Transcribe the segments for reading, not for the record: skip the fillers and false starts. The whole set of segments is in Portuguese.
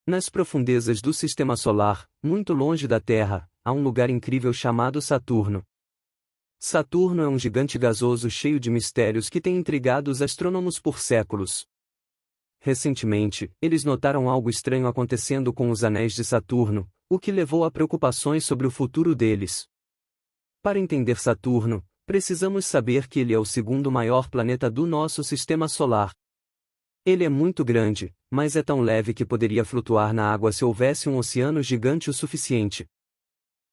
Nas profundezas do Sistema Solar, muito longe da Terra, há um lugar incrível chamado Saturno. Saturno é um gigante gasoso cheio de mistérios que tem intrigado os astrônomos por séculos. Recentemente, eles notaram algo estranho acontecendo com os anéis de Saturno, o que levou a preocupações sobre o futuro deles. Para entender Saturno, precisamos saber que ele é o segundo maior planeta do nosso Sistema Solar. Ele é muito grande, mas é tão leve que poderia flutuar na água se houvesse um oceano gigante o suficiente.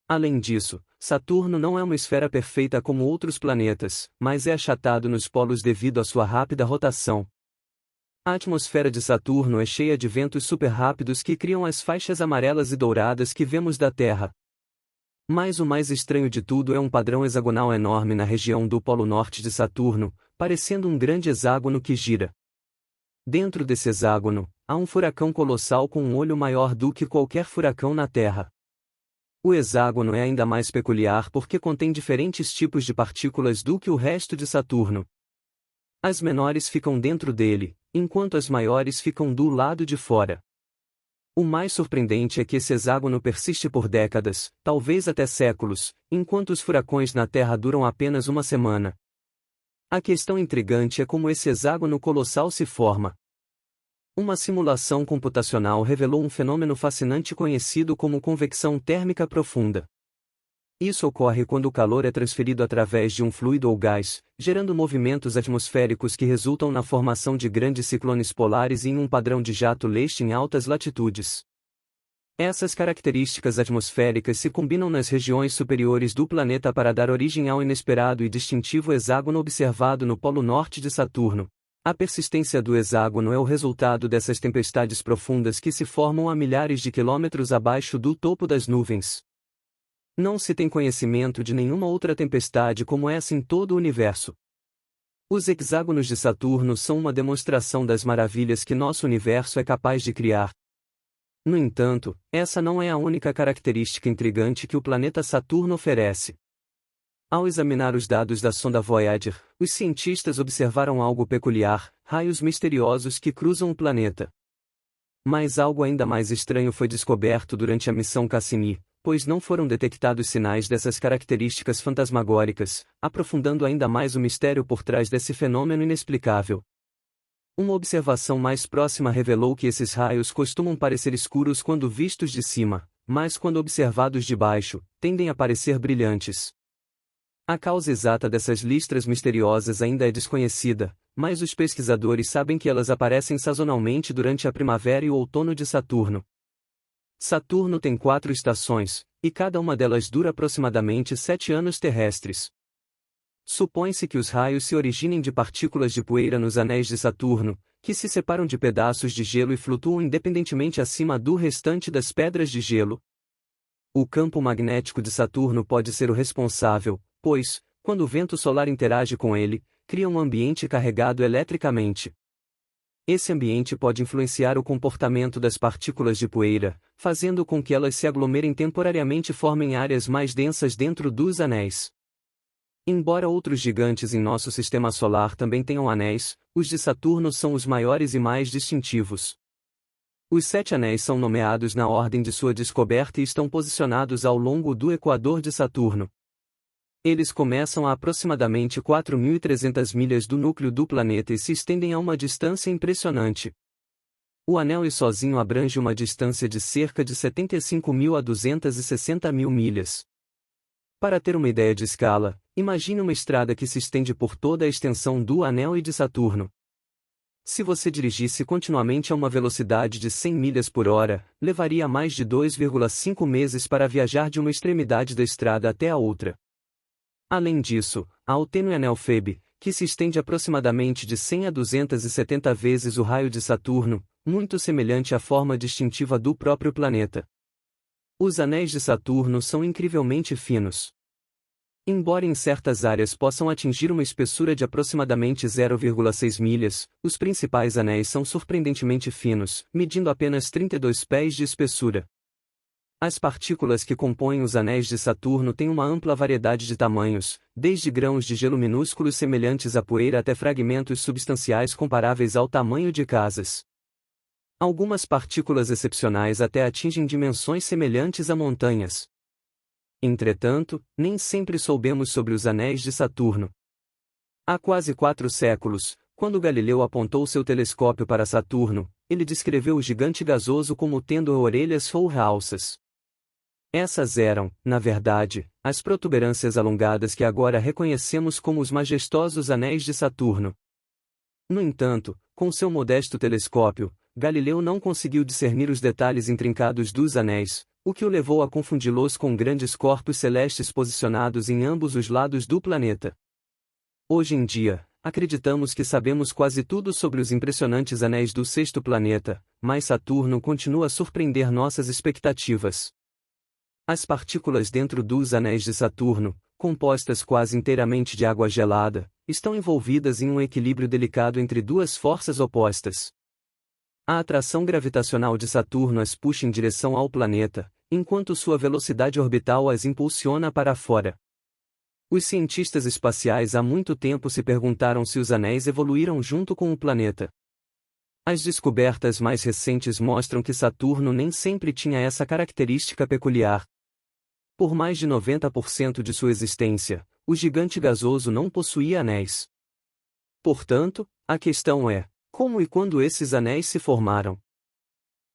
Além disso, Saturno não é uma esfera perfeita como outros planetas, mas é achatado nos polos devido à sua rápida rotação. A atmosfera de Saturno é cheia de ventos superrápidos que criam as faixas amarelas e douradas que vemos da Terra. Mas o mais estranho de tudo é um padrão hexagonal enorme na região do Polo Norte de Saturno, parecendo um grande hexágono que gira. Dentro desse hexágono, há um furacão colossal com um olho maior do que qualquer furacão na Terra. O hexágono é ainda mais peculiar porque contém diferentes tipos de partículas do que o resto de Saturno. As menores ficam dentro dele, enquanto as maiores ficam do lado de fora. O mais surpreendente é que esse hexágono persiste por décadas, talvez até séculos, enquanto os furacões na Terra duram apenas uma semana. A questão intrigante é como esse hexágono colossal se forma. Uma simulação computacional revelou um fenômeno fascinante conhecido como convecção térmica profunda. Isso ocorre quando o calor é transferido através de um fluido ou gás, gerando movimentos atmosféricos que resultam na formação de grandes ciclones polares e em um padrão de jato leste em altas latitudes. Essas características atmosféricas se combinam nas regiões superiores do planeta para dar origem ao inesperado e distintivo hexágono observado no Polo Norte de Saturno. A persistência do hexágono é o resultado dessas tempestades profundas que se formam a milhares de quilômetros abaixo do topo das nuvens. Não se tem conhecimento de nenhuma outra tempestade como essa em todo o universo. Os hexágonos de Saturno são uma demonstração das maravilhas que nosso universo é capaz de criar. No entanto, essa não é a única característica intrigante que o planeta Saturno oferece. Ao examinar os dados da sonda Voyager, os cientistas observaram algo peculiar, raios misteriosos que cruzam o planeta. Mas algo ainda mais estranho foi descoberto durante a missão Cassini, pois não foram detectados sinais dessas características fantasmagóricas, aprofundando ainda mais o mistério por trás desse fenômeno inexplicável. Uma observação mais próxima revelou que esses raios costumam parecer escuros quando vistos de cima, mas quando observados de baixo, tendem a parecer brilhantes. A causa exata dessas listras misteriosas ainda é desconhecida, mas os pesquisadores sabem que elas aparecem sazonalmente durante a primavera e o outono de Saturno. Saturno tem 4 estações, e cada uma delas dura aproximadamente 7 anos terrestres. Supõe-se que os raios se originem de partículas de poeira nos anéis de Saturno, que se separam de pedaços de gelo e flutuam independentemente acima do restante das pedras de gelo. O campo magnético de Saturno pode ser o responsável, pois, quando o vento solar interage com ele, cria um ambiente carregado eletricamente. Esse ambiente pode influenciar o comportamento das partículas de poeira, fazendo com que elas se aglomerem temporariamente e formem áreas mais densas dentro dos anéis. Embora outros gigantes em nosso sistema solar também tenham anéis, os de Saturno são os maiores e mais distintivos. Os 7 anéis são nomeados na ordem de sua descoberta e estão posicionados ao longo do equador de Saturno. Eles começam a aproximadamente 4.300 milhas do núcleo do planeta e se estendem a uma distância impressionante. O anel sozinho abrange uma distância de cerca de 75.000 a 260.000 milhas. Para ter uma ideia de escala, imagine uma estrada que se estende por toda a extensão do anel e de Saturno. Se você dirigisse continuamente a uma velocidade de 100 milhas por hora, levaria mais de 2,5 meses para viajar de uma extremidade da estrada até a outra. Além disso, há o tênue anel Phoebe, que se estende aproximadamente de 100 a 270 vezes o raio de Saturno, muito semelhante à forma distintiva do próprio planeta. Os anéis de Saturno são incrivelmente finos. Embora em certas áreas possam atingir uma espessura de aproximadamente 0,6 milhas, os principais anéis são surpreendentemente finos, medindo apenas 32 pés de espessura. As partículas que compõem os anéis de Saturno têm uma ampla variedade de tamanhos, desde grãos de gelo minúsculos semelhantes à poeira até fragmentos substanciais comparáveis ao tamanho de casas. Algumas partículas excepcionais até atingem dimensões semelhantes a montanhas. Entretanto, nem sempre soubemos sobre os anéis de Saturno. Há quase 4 séculos, quando Galileu apontou seu telescópio para Saturno, ele descreveu o gigante gasoso como tendo orelhas ou alças. Essas eram, na verdade, as protuberâncias alongadas que agora reconhecemos como os majestosos anéis de Saturno. No entanto, com seu modesto telescópio, Galileu não conseguiu discernir os detalhes intrincados dos anéis, o que o levou a confundi-los com grandes corpos celestes posicionados em ambos os lados do planeta. Hoje em dia, acreditamos que sabemos quase tudo sobre os impressionantes anéis do sexto planeta, mas Saturno continua a surpreender nossas expectativas. As partículas dentro dos anéis de Saturno, compostas quase inteiramente de água gelada, estão envolvidas em um equilíbrio delicado entre duas forças opostas. A atração gravitacional de Saturno as puxa em direção ao planeta, enquanto sua velocidade orbital as impulsiona para fora. Os cientistas espaciais há muito tempo se perguntaram se os anéis evoluíram junto com o planeta. As descobertas mais recentes mostram que Saturno nem sempre tinha essa característica peculiar. Por mais de 90% de sua existência, o gigante gasoso não possuía anéis. Portanto, a questão é: como e quando esses anéis se formaram?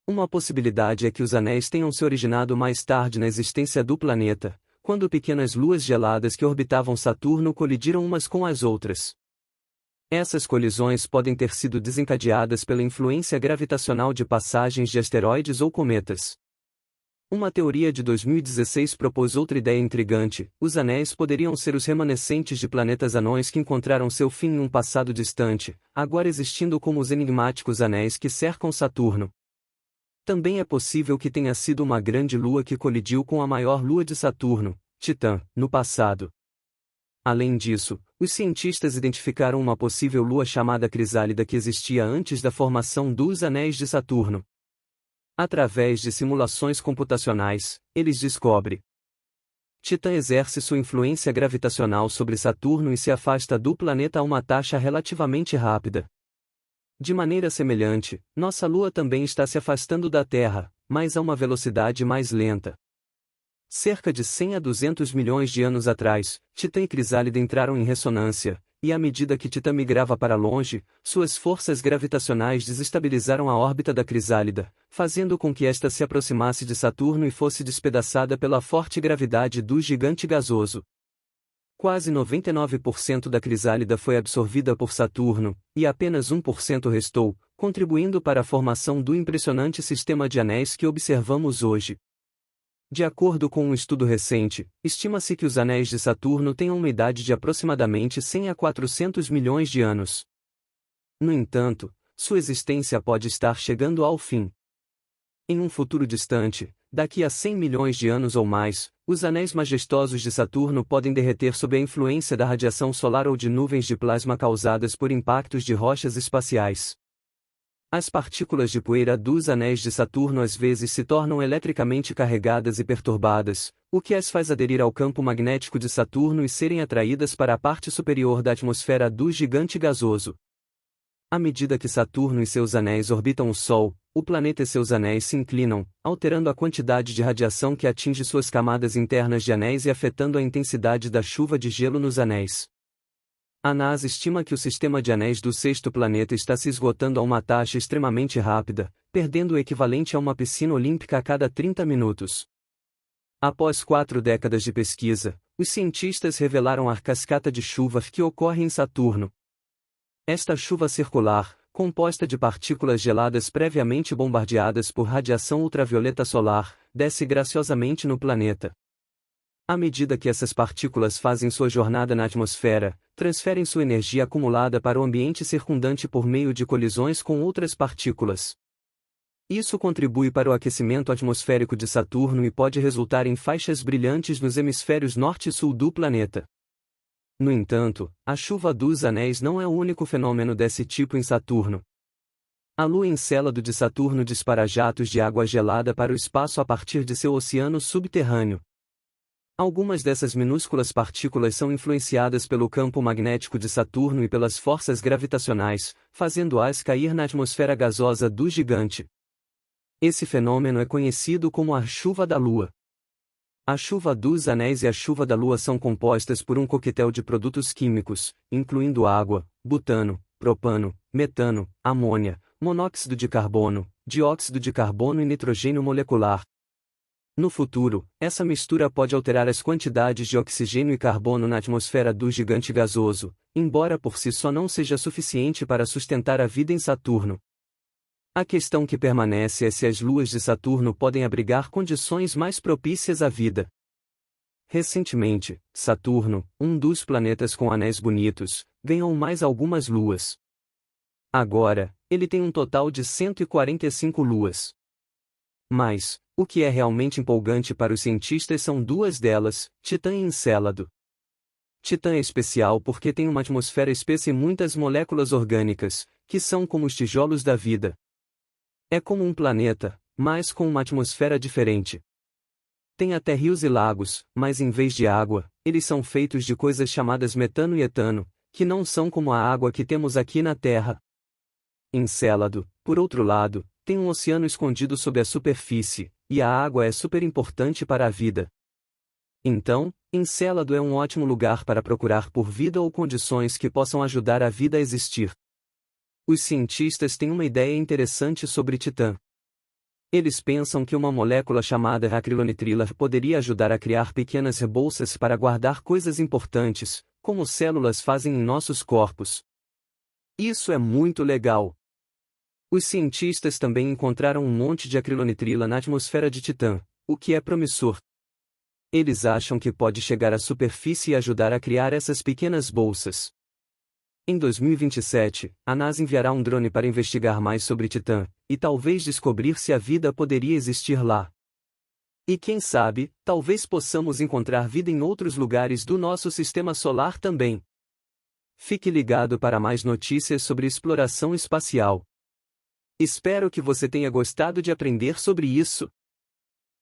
Uma possibilidade é que os anéis tenham se originado mais tarde na existência do planeta, quando pequenas luas geladas que orbitavam Saturno colidiram umas com as outras. Essas colisões podem ter sido desencadeadas pela influência gravitacional de passagens de asteroides ou cometas. Uma teoria de 2016 propôs outra ideia intrigante: os anéis poderiam ser os remanescentes de planetas anões que encontraram seu fim em um passado distante, agora existindo como os enigmáticos anéis que cercam Saturno. Também é possível que tenha sido uma grande lua que colidiu com a maior lua de Saturno, Titã, no passado. Além disso, os cientistas identificaram uma possível lua chamada Crisálida que existia antes da formação dos anéis de Saturno. Através de simulações computacionais, eles descobrem: Titã exerce sua influência gravitacional sobre Saturno e se afasta do planeta a uma taxa relativamente rápida. De maneira semelhante, nossa Lua também está se afastando da Terra, mas a uma velocidade mais lenta. Cerca de 100 a 200 milhões de anos atrás, Titã e Crisálida entraram em ressonância, e à medida que Titã migrava para longe, suas forças gravitacionais desestabilizaram a órbita da Crisálida, fazendo com que esta se aproximasse de Saturno e fosse despedaçada pela forte gravidade do gigante gasoso. Quase 99% da Crisálida foi absorvida por Saturno, e apenas 1% restou, contribuindo para a formação do impressionante sistema de anéis que observamos hoje. De acordo com um estudo recente, estima-se que os anéis de Saturno tenham uma idade de aproximadamente 100 a 400 milhões de anos. No entanto, sua existência pode estar chegando ao fim. Em um futuro distante, daqui a 100 milhões de anos ou mais, os anéis majestosos de Saturno podem derreter sob a influência da radiação solar ou de nuvens de plasma causadas por impactos de rochas espaciais. As partículas de poeira dos anéis de Saturno às vezes se tornam eletricamente carregadas e perturbadas, o que as faz aderir ao campo magnético de Saturno e serem atraídas para a parte superior da atmosfera do gigante gasoso. À medida que Saturno e seus anéis orbitam o Sol, o planeta e seus anéis se inclinam, alterando a quantidade de radiação que atinge suas camadas internas de anéis e afetando a intensidade da chuva de gelo nos anéis. A NASA estima que o sistema de anéis do sexto planeta está se esgotando a uma taxa extremamente rápida, perdendo o equivalente a uma piscina olímpica a cada 30 minutos. Após 4 décadas de pesquisa, os cientistas revelaram a cascata de chuva que ocorre em Saturno. Esta chuva circular, composta de partículas geladas previamente bombardeadas por radiação ultravioleta solar, desce graciosamente no planeta. À medida que essas partículas fazem sua jornada na atmosfera, transferem sua energia acumulada para o ambiente circundante por meio de colisões com outras partículas. Isso contribui para o aquecimento atmosférico de Saturno e pode resultar em faixas brilhantes nos hemisférios norte e sul do planeta. No entanto, a chuva dos anéis não é o único fenômeno desse tipo em Saturno. A Lua Encélado de Saturno dispara jatos de água gelada para o espaço a partir de seu oceano subterrâneo. Algumas dessas minúsculas partículas são influenciadas pelo campo magnético de Saturno e pelas forças gravitacionais, fazendo-as cair na atmosfera gasosa do gigante. Esse fenômeno é conhecido como a chuva da Lua. A chuva dos anéis e a chuva da Lua são compostas por um coquetel de produtos químicos, incluindo água, butano, propano, metano, amônia, monóxido de carbono, dióxido de carbono e nitrogênio molecular. No futuro, essa mistura pode alterar as quantidades de oxigênio e carbono na atmosfera do gigante gasoso, embora por si só não seja suficiente para sustentar a vida em Saturno. A questão que permanece é se as luas de Saturno podem abrigar condições mais propícias à vida. Recentemente, Saturno, um dos planetas com anéis bonitos, ganhou mais algumas luas. Agora, ele tem um total de 145 luas. Mas, o que é realmente empolgante para os cientistas são duas delas, Titã e Encélado. Titã é especial porque tem uma atmosfera espessa e muitas moléculas orgânicas, que são como os tijolos da vida. É como um planeta, mas com uma atmosfera diferente. Tem até rios e lagos, mas em vez de água, eles são feitos de coisas chamadas metano e etano, que não são como a água que temos aqui na Terra. Encélado, por outro lado, tem um oceano escondido sob a superfície, e a água é super importante para a vida. Então, Encélado é um ótimo lugar para procurar por vida ou condições que possam ajudar a vida a existir. Os cientistas têm uma ideia interessante sobre Titã. Eles pensam que uma molécula chamada acrilonitrila poderia ajudar a criar pequenas bolsas para guardar coisas importantes, como células fazem em nossos corpos. Isso é muito legal. Os cientistas também encontraram um monte de acrilonitrila na atmosfera de Titã, o que é promissor. Eles acham que pode chegar à superfície e ajudar a criar essas pequenas bolsas. Em 2027, a NASA enviará um drone para investigar mais sobre Titã, e talvez descobrir se a vida poderia existir lá. E quem sabe, talvez possamos encontrar vida em outros lugares do nosso sistema solar também. Fique ligado para mais notícias sobre exploração espacial. Espero que você tenha gostado de aprender sobre isso.